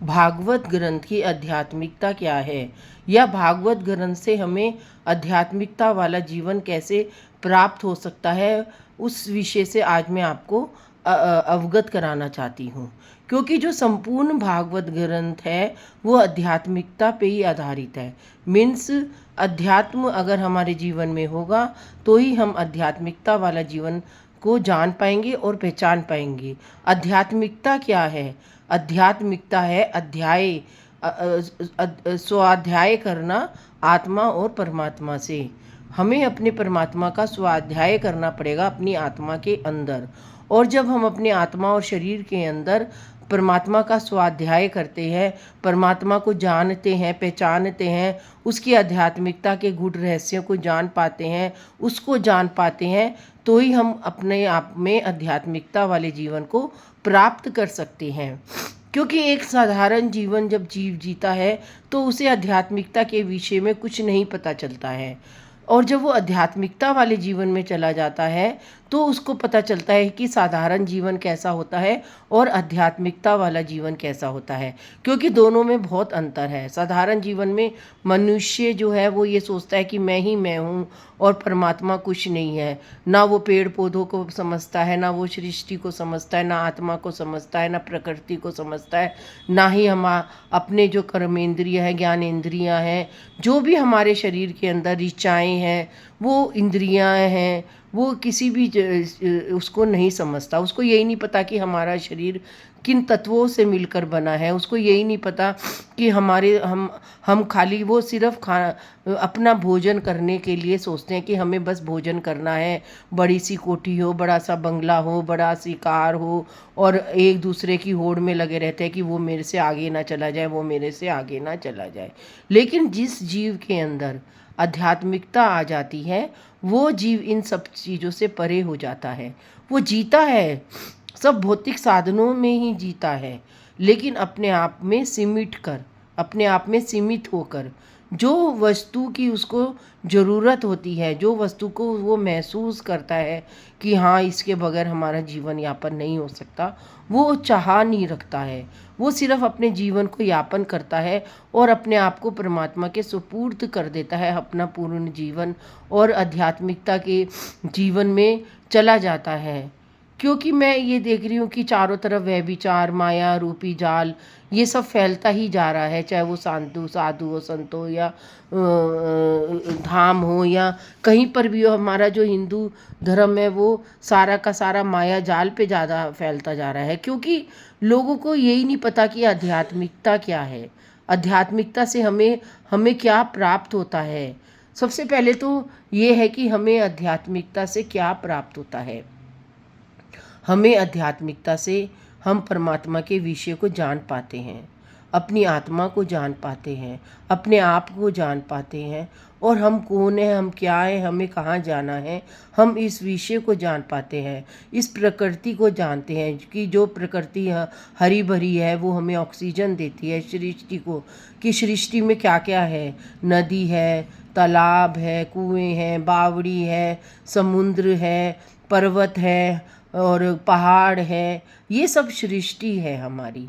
भागवत ग्रंथ की आध्यात्मिकता क्या है, या भागवत ग्रंथ से हमें आध्यात्मिकता वाला जीवन कैसे प्राप्त हो सकता है, उस विषय से आज मैं आपको अवगत कराना चाहती हूँ। क्योंकि जो संपूर्ण भागवत ग्रंथ है वो आध्यात्मिकता पे ही आधारित है। मीन्स अध्यात्म अगर हमारे जीवन में होगा तो ही हम आध्यात्मिकता वाला जीवन को जान पाएंगे और पहचान पाएंगे। आध्यात्मिकता क्या है? आध्यात्मिकता है अध्याय, स्वाध्याय करना आत्मा और परमात्मा से। हमें अपने परमात्मा का स्वाध्याय करना पड़ेगा अपनी आत्मा के अंदर। और जब हम अपने आत्मा और शरीर के अंदर परमात्मा का स्वाध्याय करते हैं, परमात्मा को जानते हैं, पहचानते हैं, उसकी आध्यात्मिकता के गूढ़ रहस्यों को जान पाते हैं, उसको जान पाते हैं, तो ही हम अपने आप में आध्यात्मिकता वाले जीवन को प्राप्त कर सकते हैं। क्योंकि एक साधारण जीवन जब जीव जीता है तो उसे आध्यात्मिकता के विषय में कुछ नहीं पता चलता है, और जब वो आध्यात्मिकता वाले जीवन में चला जाता है तो उसको पता चलता है कि साधारण जीवन कैसा होता है और आध्यात्मिकता वाला जीवन कैसा होता है। क्योंकि दोनों में बहुत अंतर है। साधारण जीवन में मनुष्य जो है वो ये सोचता है कि मैं ही मैं हूँ और परमात्मा कुछ नहीं है। ना वो पेड़ पौधों को समझता है, ना वो सृष्टि को समझता है, ना आत्मा को समझता है, ना प्रकृति को समझता है, ना ही हम अपने जो कर्मेंद्रिय है, ज्ञानेंद्रियाँ हैं, जो भी हमारे शरीर के अंदर ऋचाएँ हैं, वो इंद्रियाँ हैं, वो किसी भी उसको नहीं समझता। उसको यही नहीं पता कि हमारा शरीर किन तत्वों से मिलकर बना है। उसको यही नहीं पता कि हम खाली वो सिर्फ अपना भोजन करने के लिए सोचते हैं कि हमें बस भोजन करना है, बड़ी सी कोठी हो, बड़ा सा बंगला हो, बड़ा सी कार हो, और एक दूसरे की होड़ में लगे रहते हैं कि वो मेरे से आगे ना चला जाए, वो मेरे से आगे ना चला जाए। लेकिन जिस जीव के अंदर आध्यात्मिकता आ जाती है वो जीव इन सब चीज़ों से परे हो जाता है। वो जीता है, सब भौतिक साधनों में ही जीता है, लेकिन अपने आप में सिमट कर, अपने आप में सीमित होकर, जो वस्तु की उसको ज़रूरत होती है, जो वस्तु को वो महसूस करता है कि हाँ इसके बगैर हमारा जीवन यापन नहीं हो सकता, वो चाह नहीं रखता है। वो सिर्फ अपने जीवन को यापन करता है और अपने आप को परमात्मा के सुपुर्द कर देता है, अपना पूर्ण जीवन, और आध्यात्मिकता के जीवन में चला जाता है। क्योंकि मैं ये देख रही हूँ कि चारों तरफ व्यभिचार, माया रूपी जाल, ये सब फैलता ही जा रहा है। चाहे वो साधु हो, संत हो, या धाम हो, या कहीं पर भी हो, हमारा जो हिंदू धर्म है वो सारा का सारा माया जाल पे ज़्यादा फैलता जा रहा है। क्योंकि लोगों को यही नहीं पता कि आध्यात्मिकता क्या है, आध्यात्मिकता से हमें हमें क्या प्राप्त होता है। सबसे पहले तो ये है कि हमें आध्यात्मिकता से क्या प्राप्त होता है। हमें आध्यात्मिकता से हम परमात्मा के विषय को जान पाते हैं, अपनी आत्मा को जान पाते हैं, अपने आप को जान पाते हैं, और हम कौन हैं, हम क्या हैं, हमें कहाँ जाना है, हम इस विषय को जान पाते हैं। इस प्रकृति को जानते हैं कि जो प्रकृति हरी भरी है वो हमें ऑक्सीजन देती है। सृष्टि को, कि सृष्टि में क्या क्या है, नदी है, तालाब है, कुएं हैं, बावड़ी है, समुद्र है, पर्वत है और पहाड़ है, ये सब सृष्टि है हमारी।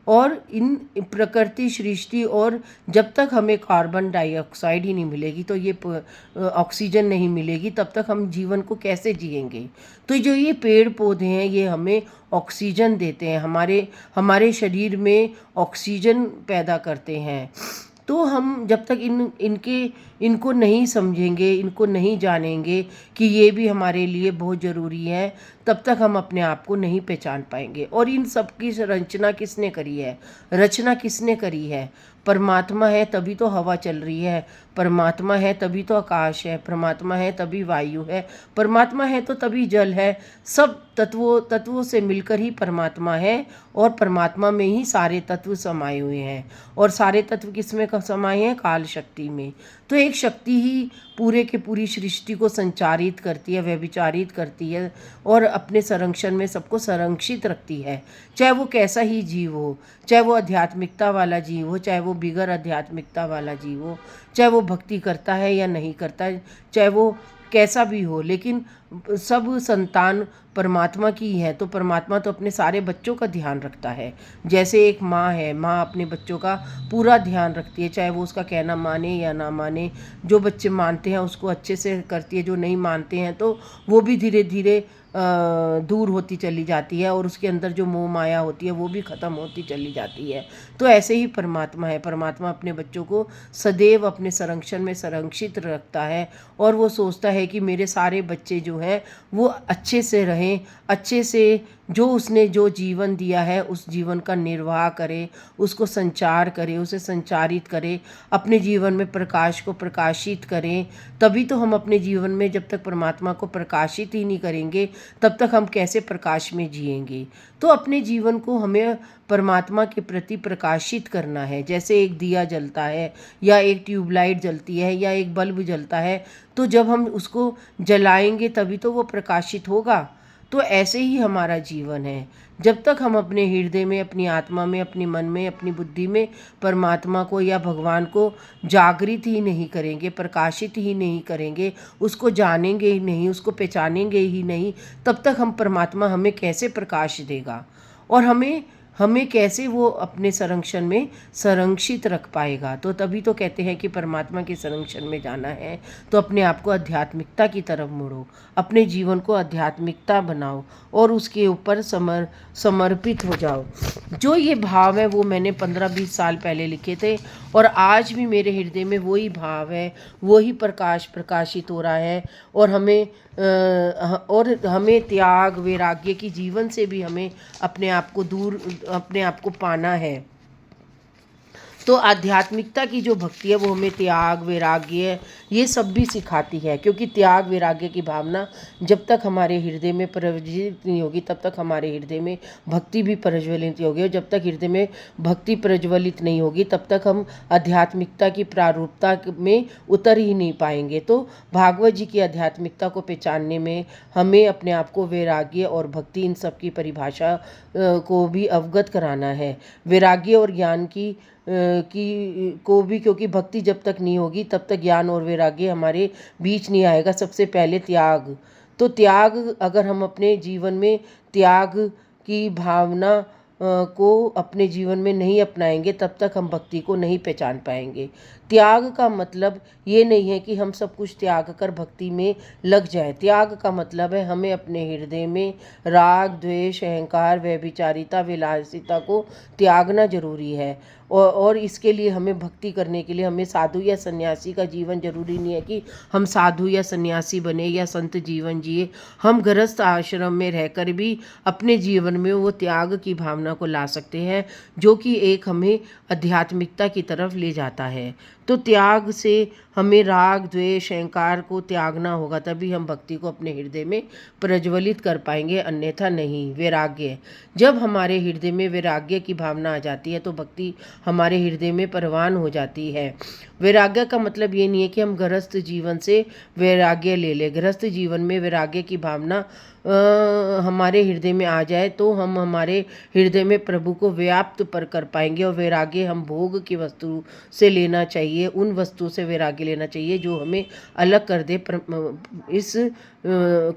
और इन प्रकृति सृष्टि, और जब तक हमें कार्बन डाइऑक्साइड ही नहीं मिलेगी, तो ये ऑक्सीजन नहीं मिलेगी, तब तक हम जीवन को कैसे जिएंगे। तो जो ये पेड़ पौधे हैं ये हमें ऑक्सीजन देते हैं, हमारे शरीर में ऑक्सीजन पैदा करते हैं। तो हम जब तक इनको नहीं समझेंगे, इनको नहीं जानेंगे कि ये भी हमारे लिए बहुत ज़रूरी है, तब तक हम अपने आप को नहीं पहचान पाएंगे। और इन सब की रचना किसने करी है? रचना किसने करी है? परमात्मा है, तभी तो हवा चल रही है। परमात्मा है तभी तो आकाश है। परमात्मा है तभी वायु है। परमात्मा है तो तभी जल है। सब तत्वों से मिलकर ही परमात्मा है, और परमात्मा में ही सारे तत्व समाये हुए हैं। और सारे तत्व किस में समाये हैं? काल शक्ति में। तो एक शक्ति ही पूरे के पूरी सृष्टि को संचारित करती है, व्यभिचारित करती है, और अपने संरक्षण में सबको संरक्षित रखती है। चाहे वो कैसा ही जीव हो, चाहे वो आध्यात्मिकता वाला जीव हो, चाहे वो बिगर आध्यात्मिकता वाला जीव हो, चाहे वो भक्ति करता है या नहीं करता है, चाहे वो कैसा भी हो, लेकिन सब संतान परमात्मा की ही है, तो परमात्मा तो अपने सारे बच्चों का ध्यान रखता है। जैसे एक माँ है, माँ अपने बच्चों का पूरा ध्यान रखती है, चाहे वो उसका कहना माने या ना माने। जो बच्चे मानते हैं उसको अच्छे से करती है, जो नहीं मानते हैं तो वो भी धीरे धीरे दूर होती चली जाती है, और उसके अंदर जो मोह माया होती है वो भी ख़त्म होती चली जाती है। तो ऐसे ही परमात्मा है, परमात्मा अपने बच्चों को सदैव अपने संरक्षण में संरक्षित रखता है, और वो सोचता है कि मेरे सारे बच्चे जो हैं वो अच्छे से रहें, अच्छे से जो उसने जो जीवन दिया है उस जीवन का निर्वाह करे, उसको संचार करे, उसे संचारित करे, अपने जीवन में प्रकाश को प्रकाशित करें। तभी तो हम अपने जीवन में, जब तक परमात्मा को प्रकाशित ही नहीं करेंगे तब तक हम कैसे प्रकाश में जिएंगे। तो अपने जीवन को हमें परमात्मा के प्रति प्रकाशित करना है। जैसे एक दिया जलता है या एक ट्यूबलाइट जलती है या एक बल्ब जलता है, तो जब हम उसको जलाएंगे तभी तो वो प्रकाशित होगा। तो ऐसे ही हमारा जीवन है। जब तक हम अपने हृदय में, अपनी आत्मा में, अपने मन में, अपनी बुद्धि में परमात्मा को या भगवान को जागृत ही नहीं करेंगे, प्रकाशित ही नहीं करेंगे, उसको जानेंगे ही नहीं, उसको पहचानेंगे ही नहीं, तब तक हम परमात्मा हमें कैसे प्रकाश देगा, और हमें हमें कैसे वो अपने संरक्षण में संरक्षित रख पाएगा। तो तभी तो कहते हैं कि परमात्मा के संरक्षण में जाना है तो अपने आप को आध्यात्मिकता की तरफ मोड़ो, अपने जीवन को आध्यात्मिकता बनाओ और उसके ऊपर समर्पित हो जाओ। जो ये भाव है वो मैंने 15-20 साल पहले लिखे थे, और आज भी मेरे हृदय में वही भाव है, वही प्रकाश प्रकाशित हो रहा है। और हमें त्याग वैराग्य की जीवन से भी हमें अपने आप को पाना है। तो आध्यात्मिकता की जो भक्ति है वो हमें त्याग वैराग्य ये सब भी सिखाती है, क्योंकि त्याग वैराग्य की भावना जब तक हमारे हृदय में प्रज्वलित नहीं होगी तब तक हमारे हृदय में भक्ति भी प्रज्वलित होगी, और जब तक हृदय में भक्ति प्रज्वलित नहीं होगी तब तक हम आध्यात्मिकता की प्रारूपता में उतर ही नहीं पाएंगे। तो भागवत जी की आध्यात्मिकता को पहचानने में हमें अपने आप को वैराग्य और भक्ति इन सब की परिभाषा को भी अवगत कराना है। वैराग्य और ज्ञान की को भी, क्योंकि भक्ति जब तक नहीं होगी तब तक ज्ञान और वैराग्य हमारे बीच नहीं आएगा। सबसे पहले त्याग, तो त्याग अगर हम अपने जीवन में त्याग की भावना को अपने जीवन में नहीं अपनाएंगे तब तक हम भक्ति को नहीं पहचान पाएंगे। त्याग का मतलब ये नहीं है कि हम सब कुछ त्याग कर भक्ति में लग जाएं। त्याग का मतलब है हमें अपने हृदय में राग द्वेष अहंकार व्यभिचारिता विलासिता को त्यागना जरूरी है। और इसके लिए हमें भक्ति करने के लिए हमें साधु या सन्यासी का जीवन जरूरी नहीं है कि हम साधु या सन्यासी बने या संत जीवन जिए। हम गृहस्थ आश्रम में रहकर भी अपने जीवन में वो त्याग की भावना को ला सकते हैं, जो कि एक हमें आध्यात्मिकता की तरफ ले जाता है। तो त्याग से हमें राग द्वेष अहंकार को त्यागना होगा, तभी हम भक्ति को अपने हृदय में प्रज्वलित कर पाएंगे, अन्यथा नहीं। वैराग्य, जब हमारे हृदय में वैराग्य की भावना आ जाती है तो भक्ति हमारे हृदय में परवान हो जाती है। वैराग्य का मतलब ये नहीं है कि हम गृहस्थ जीवन से वैराग्य ले लें। गृहस्थ जीवन में वैराग्य की भावना हमारे हृदय में आ जाए तो हम हमारे हृदय में प्रभु को व्याप्त पर कर पाएंगे। और वैराग्य हम भोग की वस्तु से लेना चाहिए, उन वस्तु से वैराग्य लेना चाहिए जो हमें अलग कर दे इस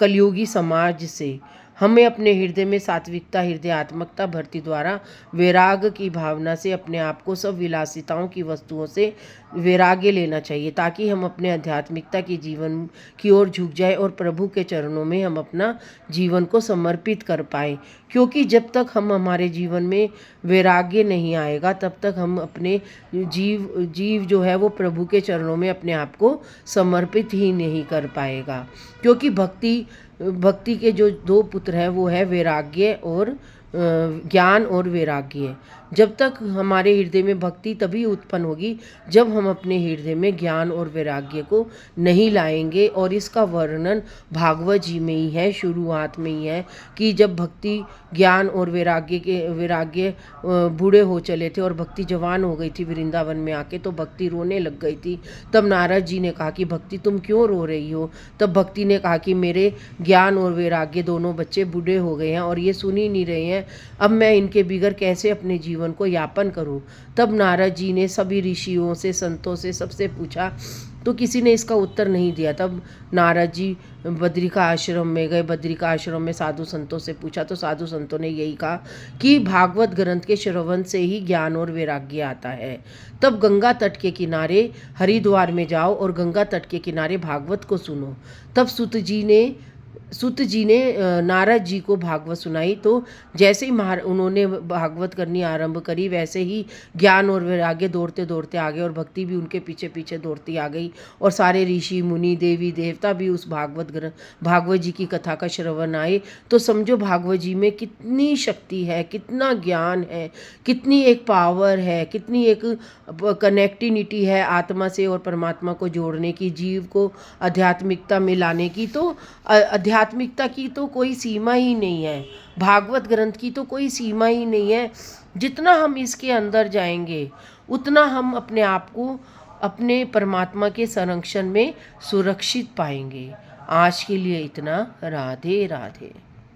कलयुगी समाज से। हमें अपने हृदय में सात्विकता हृदयात्मकता भक्ति द्वारा वैराग की भावना से अपने आप को सब विलासिताओं की वस्तुओं से वैराग्य लेना चाहिए, ताकि हम अपने आध्यात्मिकता की जीवन की ओर झुक जाए और प्रभु के चरणों में हम अपना जीवन को समर्पित कर पाएँ। क्योंकि जब तक हम हमारे जीवन में वैराग्य नहीं आएगा तब तक हम अपने जीव जो है वो प्रभु के चरणों में अपने आप को समर्पित ही नहीं कर पाएगा। क्योंकि भक्ति के जो दो पुत्र हैं वो है वैराग्य और ज्ञान और वैराग्य। जब तक हमारे हृदय में भक्ति तभी उत्पन्न होगी जब हम अपने हृदय में ज्ञान और वैराग्य को नहीं लाएंगे। और इसका वर्णन भागवत जी में ही है, शुरुआत में ही है कि जब भक्ति ज्ञान और वैराग्य बूढ़े हो चले थे और भक्ति जवान हो गई थी वृंदावन में आके, तो भक्ति रोने लग गई थी। तब नारद जी ने कहा कि भक्ति तुम क्यों रो रही हो? तब भक्ति ने कहा कि मेरे ज्ञान और वैराग्य दोनों बच्चे बूढ़े हो गए हैं और ये सुन ही नहीं रहे हैं, अब मैं इनके बिगर कैसे अपने जीवन जीवन को यापन करूं। तब नारद जी ने सभी ऋषियों से, संतों से, सबसे पूछा तो किसी ने इसका उत्तर नहीं दिया। तब नारद जी बद्रिका आश्रम में गए। बद्रिका आश्रम में साधु संतों से पूछा तो साधु संतों ने यही कहा कि भागवत ग्रंथ के श्रवण से ही ज्ञान और वैराग्य आता है। तब गंगा तट के किनारे हरिद्वार में जाओ और गंगा तट के किनारे भागवत को सुनो। तब सुत जी ने नारद जी को भागवत सुनाई। तो जैसे ही उन्होंने भागवत करनी आरंभ करी, वैसे ही ज्ञान और वैराग्य दौड़ते दौड़ते आ गए और भक्ति भी उनके पीछे पीछे दौड़ती आ गई। और सारे ऋषि मुनि, देवी देवता भी उस भागवत जी की कथा का श्रवण आए। तो समझो भागवत जी में कितनी शक्ति है, कितना ज्ञान है, कितनी एक पावर है, कितनी एक कनेक्टिविटी है आत्मा से और परमात्मा को जोड़ने की, जीव को आध्यात्मिकता में लाने की। तो आध्यात्मिकता की तो कोई सीमा ही नहीं है, भागवत ग्रंथ की तो कोई सीमा ही नहीं है। जितना हम इसके अंदर जाएंगे उतना हम अपने आप को अपने परमात्मा के संरक्षण में सुरक्षित पाएंगे। आज के लिए इतना। राधे राधे।